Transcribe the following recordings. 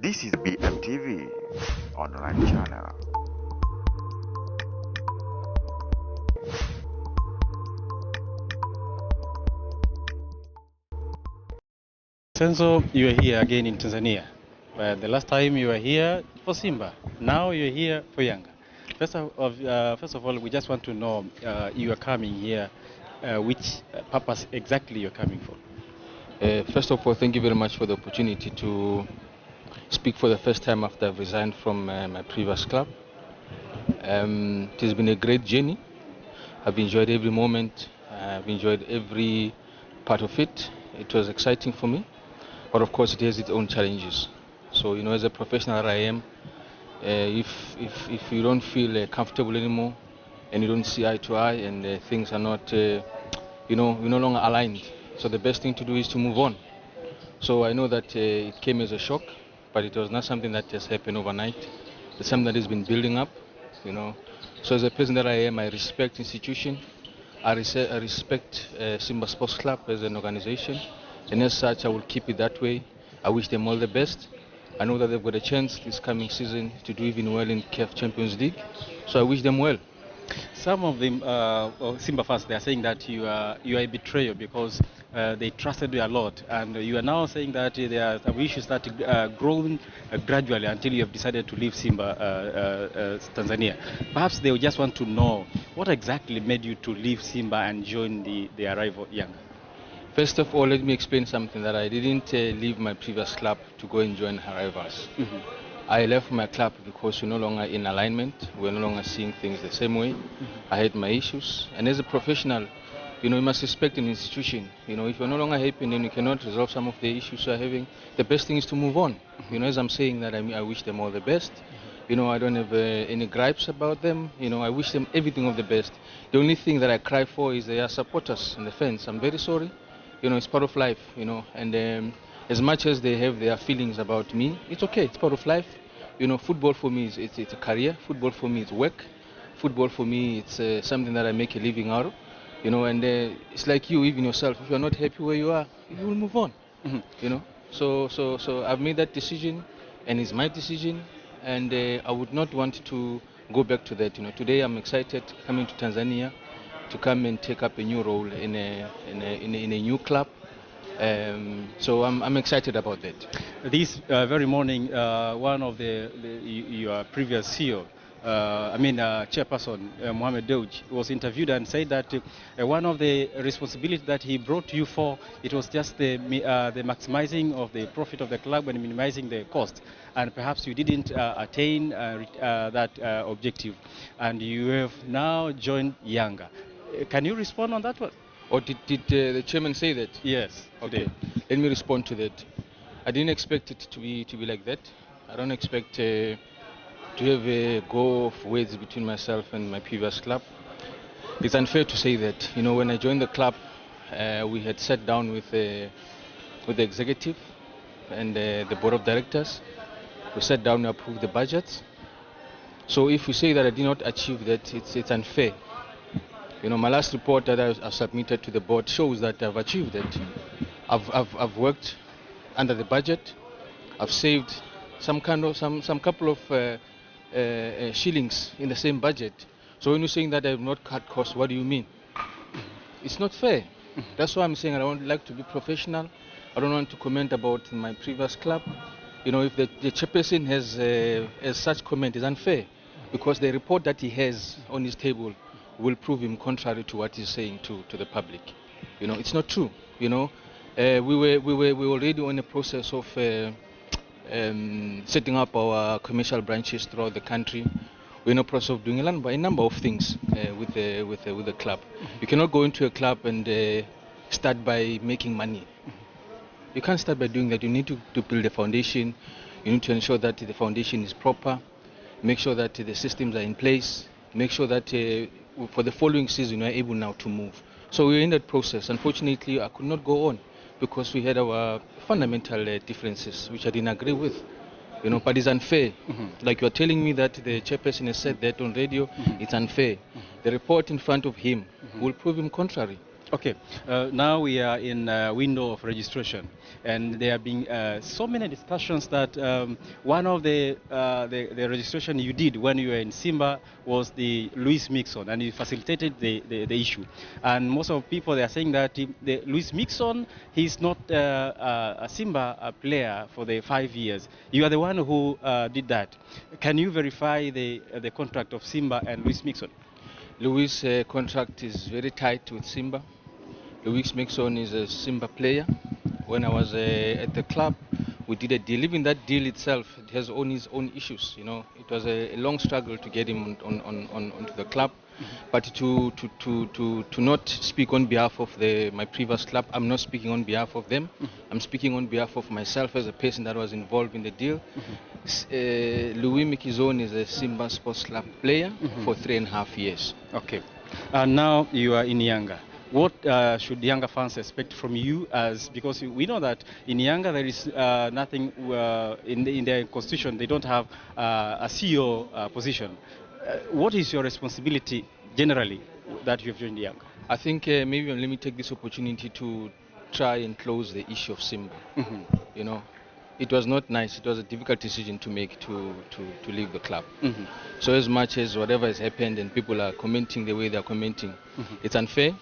This is BMTV online channel. SENZO, you are here again in Tanzania. The last time you were here for Simba. Now you're here for Yanga. First of all, we just want to know you are coming here. Which purpose exactly you're coming for? First of all, thank you very much for the opportunity to speak for the first time after I've resigned from my previous club. It has been a great journey. I've enjoyed every moment. I've enjoyed every part of it. It was exciting for me, but of course it has its own challenges. So, as a professional that I am, if you don't feel comfortable anymore and you don't see eye to eye and things are not, we're no longer aligned. So the best thing to do is to move on. So I know that it came as a shock, but it was not something that just happened overnight. It's something that has been building up, So as a person that I am, I respect institution. I respect Simba Sports Club as an organization, and as such, I will keep it that way. I wish them all the best. I know that they've got a chance this coming season to do even well in CAF Champions League, so I wish them well. Some of them, Simba fans, they are saying that you are a betrayer because they trusted you a lot, and you are now saying that there are some issues that growing gradually until you have decided to leave Simba Tanzania. Perhaps they just want to know what exactly made you to leave Simba and join the arrival Yanga. First of all, let me explain something, that I didn't leave my previous club to go and join her rivals. Mm-hmm. I left my club because we're no longer in alignment. We're no longer seeing things the same way. Mm-hmm. I had my issues. And as a professional, you must respect an institution. If you're no longer happy and you cannot resolve some of the issues you're having, the best thing is to move on. Mm-hmm. As I'm saying that, I wish them all the best. Mm-hmm. I don't have any gripes about them. I wish them everything of the best. The only thing that I cry for is their supporters and the fans. I'm very sorry. It's part of life, and as much as they have their feelings about me, it's okay, it's part of life. Football for me it's a career. Football for me is work. Football for me it's something that I make a living out of, and it's like you, even yourself, if you're not happy where you are, you will move on. Mm-hmm. So I've made that decision, and it's my decision, and I would not want to go back to that. Today I'm excited coming to Tanzania to come and take up a new role in a new club. So I'm excited about that. This very morning, one of your previous CEO, chairperson, Mohamed Dewji, was interviewed and said that one of the responsibilities that he brought you for, it was just the maximizing of the profit of the club and minimizing the cost. And perhaps you didn't attain that objective. And you have now joined Yanga. Can you respond on that one? Or did the chairman say that? Yes. Okay. Let me respond to that. I didn't expect it to be like that. I don't expect to have a go of words between myself and my previous club. It's unfair to say that. When I joined the club, we had sat down with the executive and the board of directors. We sat down and approved the budgets. So if we say that I did not achieve that, it's unfair. My last report that I submitted to the board shows that I've achieved it. I've worked under the budget. I've saved some couple of shillings in the same budget. So when you're saying that I've not cut costs, what do you mean? It's not fair. That's why I'm saying I don't like to be professional. I don't want to comment about my previous club. If the chairperson has such comment, is unfair, because the report that he has on his table will prove him contrary to what he's saying to the public. It's not true. We were already on a process of setting up our commercial branches throughout the country. We're in a process of doing a number of things with the club. You cannot go into a club and start by making money. You can't start by doing that. You need to build a foundation. You need to ensure that the foundation is proper. Make sure that the systems are in place. Make sure that for the following season we are able now to move. So we're in that process. Unfortunately, I could not go on because we had our fundamental differences, which I didn't agree with. But it's unfair. Mm-hmm. Like you're telling me that the chairperson has said that on radio, it's unfair. Mm-hmm. The report in front of him will prove him contrary. Okay, now we are in window of registration, and there have been so many discussions that one of the registration you did when you were in Simba was the Luis Miquissone, and you facilitated the issue. And most of people, they are saying that the Luis Miquissone, he's not a Simba player for the 5 years. You are the one who did that. Can you verify the contract of Simba and Luis Miquissone? Louis' contract is very tight with Simba. Louis Miquissone is a Simba player. When I was at the club, we did a deal. Even that deal itself, it has its own issues. You know, it was a long struggle to get him onto the club. But to not speak on behalf of my previous club, I'm not speaking on behalf of them. I'm speaking on behalf of myself as a person that was involved in the deal. Louis Miquissone is a Simba Sports Club player for 3.5 years. Okay. And now you are in Yanga. What should Yanga fans expect from you? Because we know that in Yanga there is nothing in their constitution. They don't have a CEO position. What is your responsibility generally that you have joined Yanga? I think maybe let me take this opportunity to try and close the issue of Simba. You know, it was not nice. It was a difficult decision to make to leave the club. So as much as whatever has happened and people are commenting the way they are commenting, it's unfair.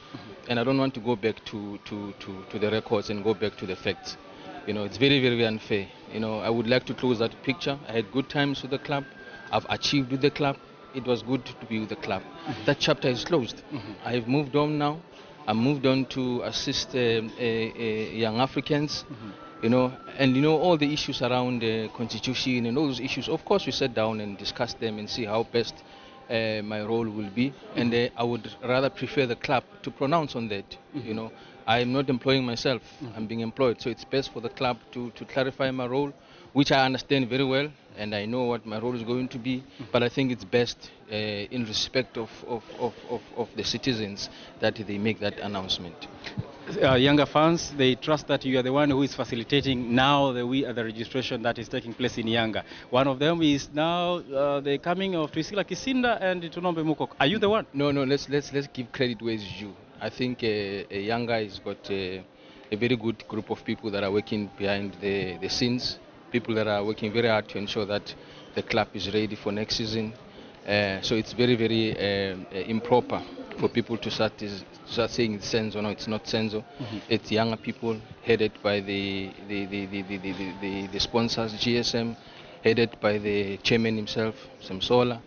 And I don't want to go back to the records and go back to the facts. You know, it's very, very unfair. You know, I would like to close that picture. I had good times with the club. I've achieved with the club. It was good to be with the club. That chapter is closed. I've moved on now. I moved on to assist young Africans. You know, and you know all the issues around the constitution and all those issues. Of course, we sat down and discussed them and see how best my role will be. And I would rather prefer the club to pronounce on that. You know, I am not employing myself. I'm being employed. So it's best for the club to clarify my role, which I understand very well, and I know what my role is going to be. But I think it's best in respect of the citizens that they make that announcement. Younger fans, they trust that you are the one who is facilitating now the registration that is taking place in Yanga. One of them is now the coming of Twisila Kisinda and Tunombe Mukok. Are you the one? No, let's give credit where it's due. I think Yanga has got a very good group of people that are working behind the scenes, people that are working very hard to ensure that the club is ready for next season. So it's very, very improper for people to start saying it's SENZO. No, it's not SENZO. It's younger people headed by the sponsors, GSM, headed by the chairman himself, Samsola.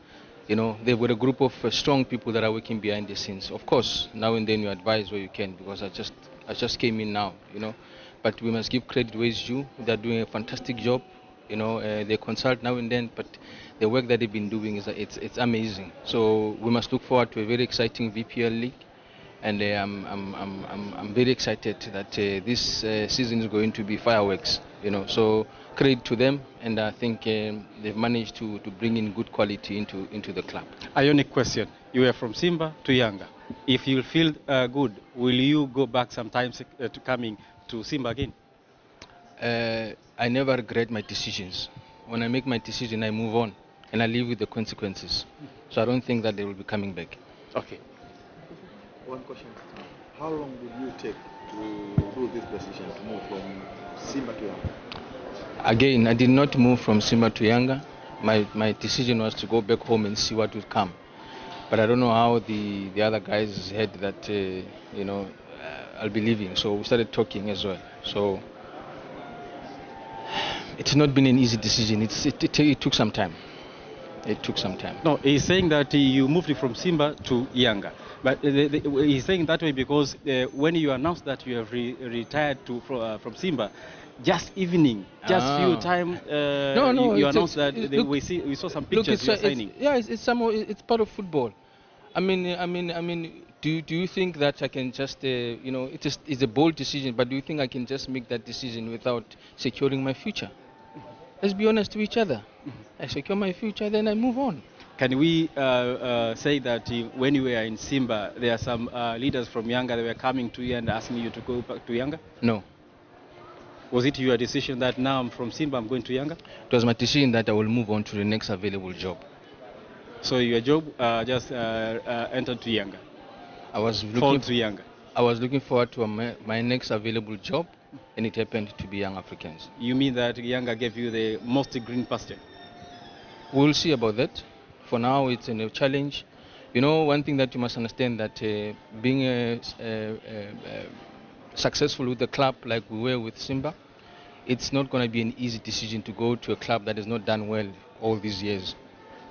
You know, they've got a group of strong people that are working behind the scenes. Of course, now and then you advise where you can, because I just came in now, you know. But we must give credit where it's due. They're doing a fantastic job. You know, they consult now and then, but the work that they've been doing it's amazing. So we must look forward to a very exciting VPL league, and I'm very excited that this season is going to be fireworks. You know, so credit to them, and I think they've managed to bring in good quality into the club. Ionic question: you were from Simba to Yanga. If you feel good, will you go back sometimes to coming to Simba again? I never regret my decisions. When I make my decision, I move on, and I live with the consequences. So I don't think that they will be coming back. Okay. One question. How long would you take to do this decision to move from Simba to Yanga? Again, I did not move from Simba to Yanga. My decision was to go back home and see what would come. But I don't know how the other guys had that, you know, I'll be leaving. So we started talking as well. So it's not been an easy decision. It took some time. It took some time. No, he's saying that you moved from Simba to Yanga. But he's saying that way because when you announced that you have retired from Simba, just evening, just few time, you announced that we saw some pictures you're signing. It's part of football. I mean, do you think that I can just, you know, it's a bold decision, but do you think I can just make that decision without securing my future? Let's be honest to each other. I secure my future, then I move on. Can we say that when you were in Simba, there are some leaders from Yanga that were coming to you and asking you to go back to Yanga? No. Was it your decision that now I'm from Simba, I'm going to Yanga? It was my decision that I will move on to the next available job. So your job just entered to Yanga? I was Fall to Yanga? I was looking forward to my next available job, and it happened to be Young Africans. You mean that Yanga gave you the most green pasture? We'll see about that. For now, it's a challenge. You know, one thing that you must understand that being successful with the club like we were with Simba, it's not going to be an easy decision to go to a club that has not done well all these years.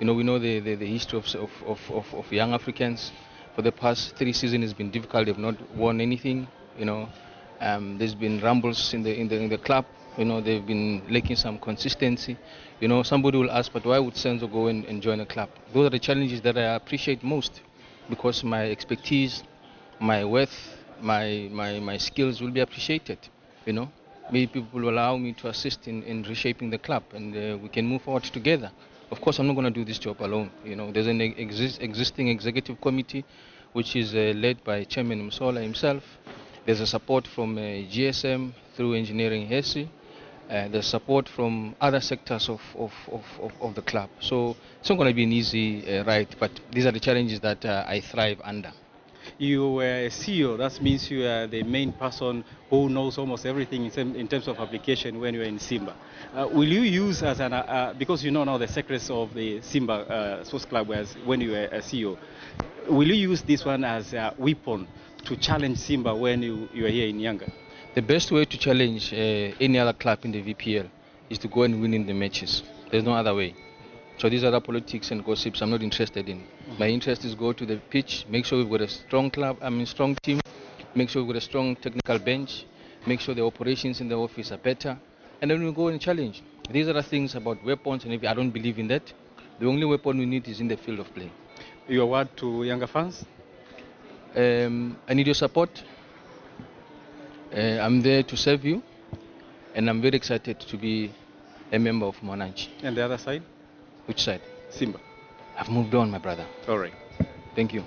You know, we know the history of Young Africans. For the past 3 seasons, it's been difficult. They've not won anything. You know, there's been rumbles in the club. You know, they've been lacking some consistency. You know, somebody will ask, but why would SENZO go and join a club? Those are the challenges that I appreciate most, because my expertise, my worth, my skills will be appreciated. You know, maybe people will allow me to assist in reshaping the club, and we can move forward together. Of course, I'm not going to do this job alone. You know, there's an existing executive committee, which is led by Chairman Msola himself. There's a support from GSM through Engineering HESI. There's support from other sectors of the club. So it's not going to be an easy ride, but these are the challenges that I thrive under. You were a CEO, that means you are the main person who knows almost everything in terms of application when you are in Simba. Will you use as an, because you know now the secrets of the Simba Sports Club when you were a CEO, will you use this one as a weapon to challenge Simba when you are here in Yanga? The best way to challenge any other club in the VPL is to go and win in the matches. There's no other way. So these are the politics and gossips I'm not interested in. My interest is go to the pitch, make sure we've got a strong strong team, make sure we've got a strong technical bench, make sure the operations in the office are better, and then we'll go and challenge. These are the things about weapons, and if I don't believe in that, the only weapon we need is in the field of play. Your word to Younger fans? I need your support. I'm there to serve you, and I'm very excited to be a member of Monanchi. And the other side? Which side? Simba. I've moved on, my brother. All right. Thank you.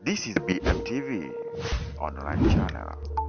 This is BMTV online channel.